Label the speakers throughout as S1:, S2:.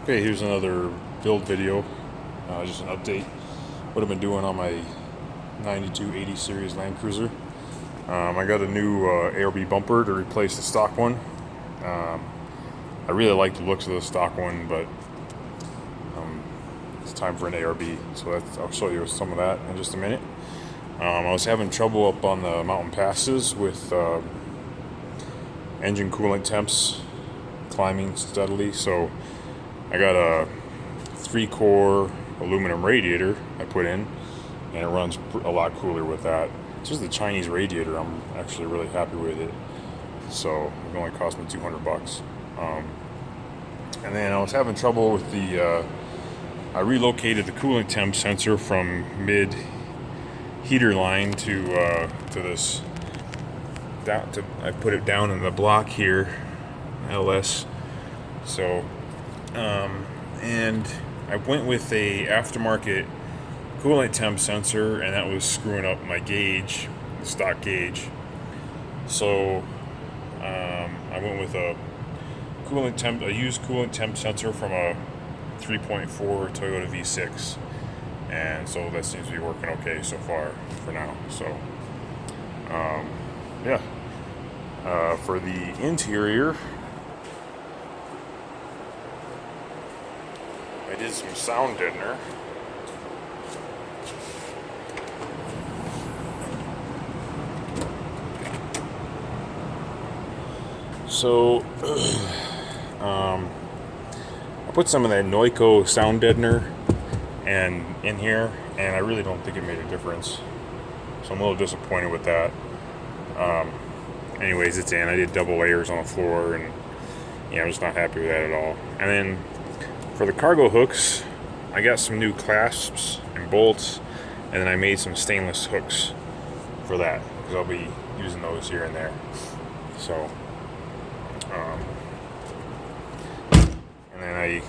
S1: Okay, here's another build video, just an update. What I've been doing on my 9280 series Land Cruiser. I got a new ARB bumper to replace the stock one. I really like the looks of the stock one, but it's time for an ARB, so I'll show you some of that in just a minute. I was having trouble up on the mountain passes with engine coolant temps climbing steadily, so I got a 3-core aluminum radiator I put in, and it runs a lot cooler with that. It's just the Chinese radiator. I'm actually really happy with it. So it only cost me $200. And then I was having trouble with the. I relocated the coolant temp sensor from mid heater line to this. I put it down in the block here, LS. So. And I went with a aftermarket coolant temp sensor, and that was screwing up my gauge, the stock gauge. So I went with a used coolant temp sensor from a 3.4 Toyota V6, and so that seems to be working okay so far for now. So yeah, for the interior, I did some sound deadener. So I put some of that Noiko sound deadener in here, and I really don't think it made a difference. So I'm a little disappointed with that. Anyways, it's in. I did double layers on the floor, and yeah, I'm just not happy with that at all. And then for the cargo hooks, I got some new clasps and bolts, and then I made some stainless hooks for that, because I'll be using those here and there. So, and then I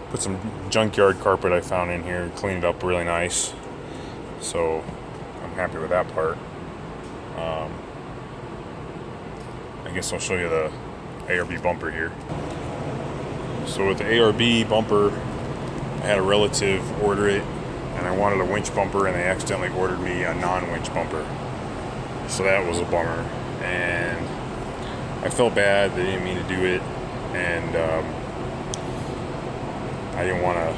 S1: put some junkyard carpet I found in here, cleaned it up really nice. So I'm happy with that part. I guess I'll show you the ARB bumper here. So with the ARB bumper, I had a relative order it, and I wanted a winch bumper, and they accidentally ordered me a non-winch bumper. So that was a bummer, and I felt bad. They didn't mean to do it, and I didn't want to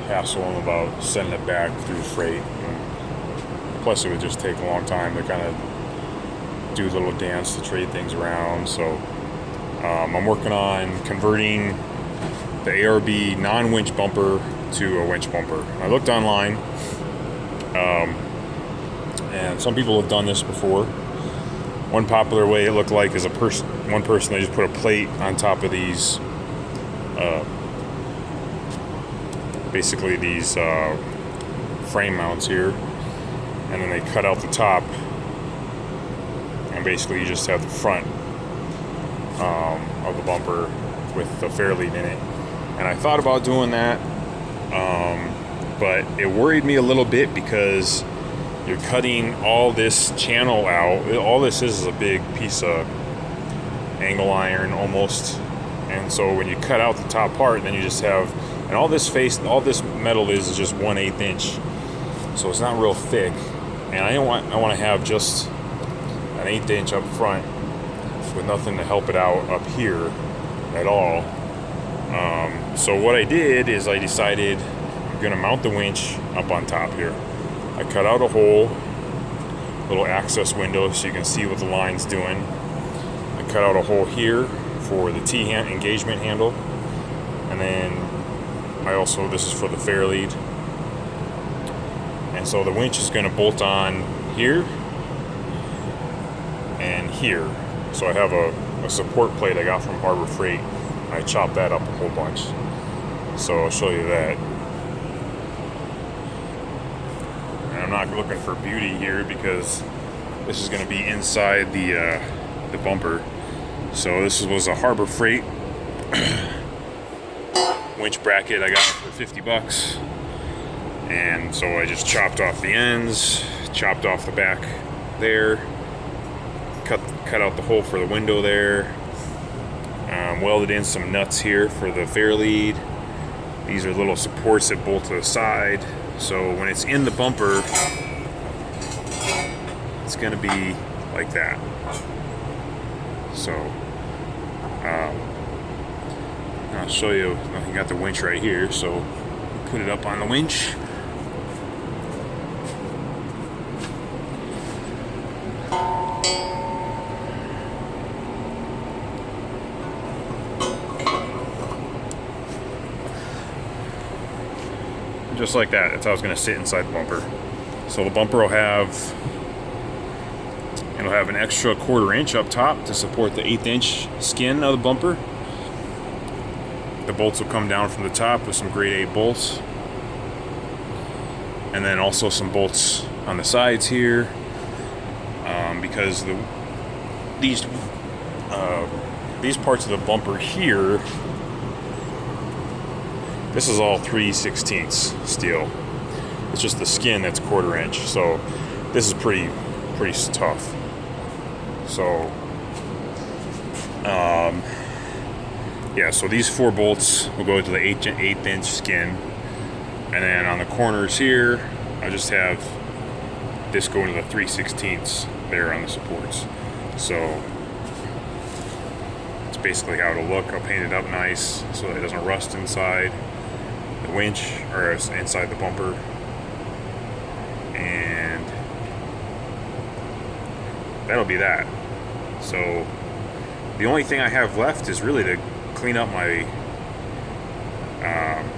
S1: hassle them about sending it back through freight. And plus, it would just take a long time to kind of do a little dance to trade things around. So I'm working on converting the ARB non-winch bumper to a winch bumper. I looked online, and some people have done this before. One popular way it looked like is one person, they just put a plate on top of these, basically these frame mounts here, and then they cut out the top, and basically you just have the front of the bumper with the fairlead in it. And I thought about doing that, but it worried me a little bit because you're cutting all this channel out. All this is a big piece of angle iron almost, and so when you cut out the top part, then you just have, and all this metal is just 1/8 inch, so it's not real thick. And I want to have just an 1/8 inch up front with nothing to help it out up here at all. So what I did is I decided I'm gonna mount the winch up on top here. I cut out a hole, little access window so you can see what the line's doing. I cut out a hole here for the engagement handle, and then this is for the fairlead. And so the winch is going to bolt on here and here. So I have a support plate I got from Harbor Freight. I chopped that up a whole bunch. So I'll show you that. And I'm not looking for beauty here because this is going to be inside the bumper. So this was a Harbor Freight winch bracket I got for $50. And so I just chopped off the ends, chopped off the back there, cut out the hole for the window there, Welded in some nuts here for the fair lead. These are little supports that bolt to the side, so when it's in the bumper, it's going to be like that. So I'll show you. I got the winch right here, so put it up on the winch. Just like that. That's how it's going to sit inside the bumper. So the bumper will have an extra 1/4 inch up top to support the 1/8 inch skin of the bumper. The bolts will come down from the top with some grade 8 bolts, and then also some bolts on the sides here, because these parts of the bumper here, this is all 3/16 steel. It's just the skin that's 1/4 inch, so this is pretty tough. So yeah, so these 4 bolts will go to the 1/8 inch skin, and then on the corners here, I just have this going to the 3/16 there on the supports. So it's basically how it'll look. I'll paint it up nice so that it doesn't rust inside the winch or inside the bumper. And that'll be that. So the only thing I have left is really to clean up my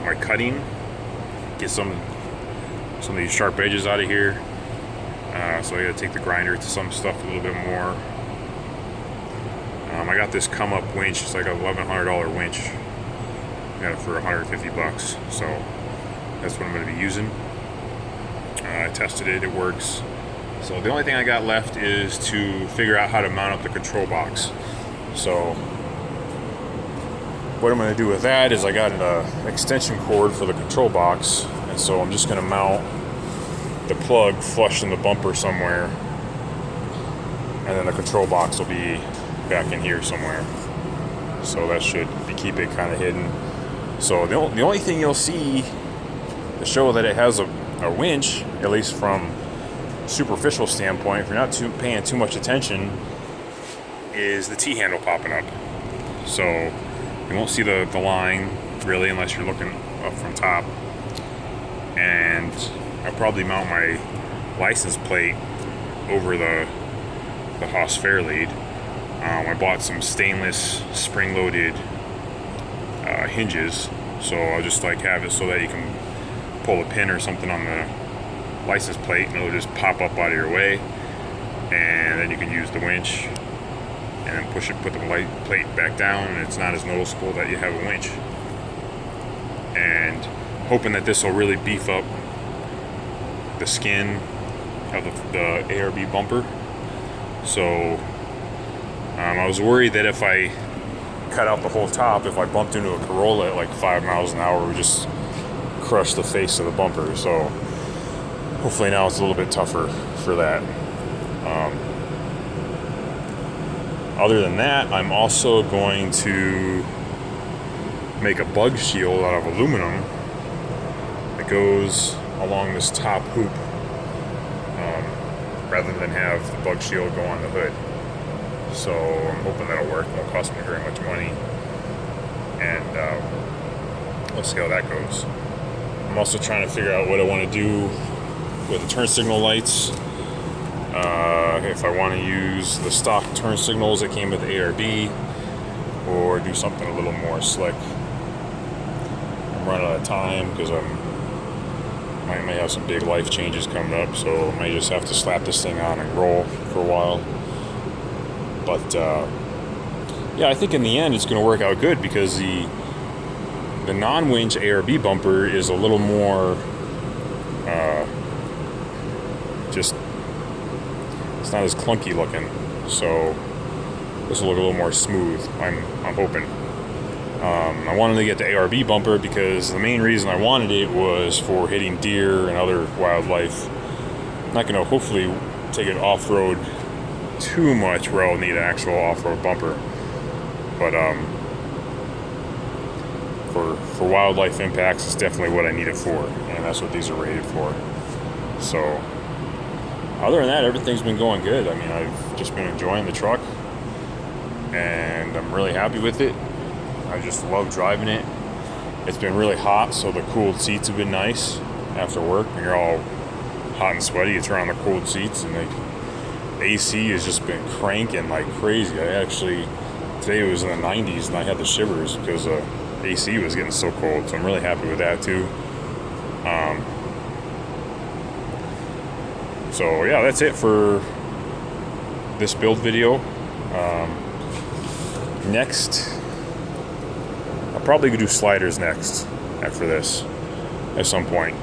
S1: my cutting, get some of these sharp edges out of here. So I gotta take the grinder to some stuff a little bit more. I got this come up winch. It's like a $1,100 winch. I got it for $150, so that's what I'm going to be using. I tested it, it works. So the only thing I got left is to figure out how to mount up the control box. So what I'm going to do with that is I got an extension cord for the control box, and so I'm just going to mount the plug flush in the bumper somewhere, and then the control box will be back in here somewhere. So that should keep it kind of hidden. So the only thing you'll see to show that it has a winch, at least from superficial standpoint, if you're not paying too much attention, is the T-handle popping up. So you won't see the line really unless you're looking up from top. And I'll probably mount my license plate over the Haas Fairlead. I bought some stainless spring-loaded hinges, so I'll just have it so that you can pull a pin or something on the license plate and it'll just pop up out of your way, and then you can use the winch and then put the plate back down, and it's not as noticeable that you have a winch. And hoping that this will really beef up the skin of the ARB bumper. So I was worried that if I cut out the whole top, if I bumped into a Corolla at like 5 miles an hour, it would just crush the face of the bumper. So hopefully now it's a little bit tougher for that. Other than that, I'm also going to make a bug shield out of aluminum that goes along this top hoop, rather than have the bug shield go on the hood. So I'm hoping that'll work. It won't cost me very much money, and we'll see how that goes. I'm also trying to figure out what I want to do with the turn signal lights. If I want to use the stock turn signals that came with the ARB, or do something a little more slick. I'm running out of time because I may have some big life changes coming up, so I may just have to slap this thing on and roll for a while. But yeah, I think in the end it's going to work out good, because the non-winch ARB bumper is a little more it's not as clunky looking, so this will look a little more smooth. I'm hoping. I wanted to get the ARB bumper because the main reason I wanted it was for hitting deer and other wildlife. I'm not going to hopefully take it off-road too much where I'll need an actual off-road bumper, but for wildlife impacts, it's definitely what I need it for, and that's what these are rated for. So other than that, everything's been going good. I mean, I've just been enjoying the truck, and I'm really happy with it. I just love driving it. It's been really hot, so the cooled seats have been nice after work. When you're all hot and sweaty, you turn on the cooled seats, and the AC has just been cranking like crazy. Today it was in the 90s, and I had the shivers because AC was getting so cold, so I'm really happy with that too. So yeah, that's it for this build video. Next, I'll probably do sliders next after this at some point.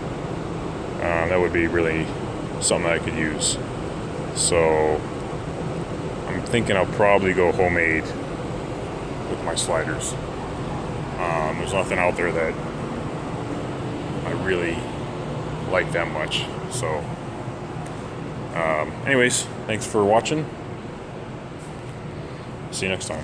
S1: That would be really something I could use. So I'm thinking I'll probably go homemade with my sliders. There's nothing out there that I really like that much. So anyways, thanks for watching. See you next time.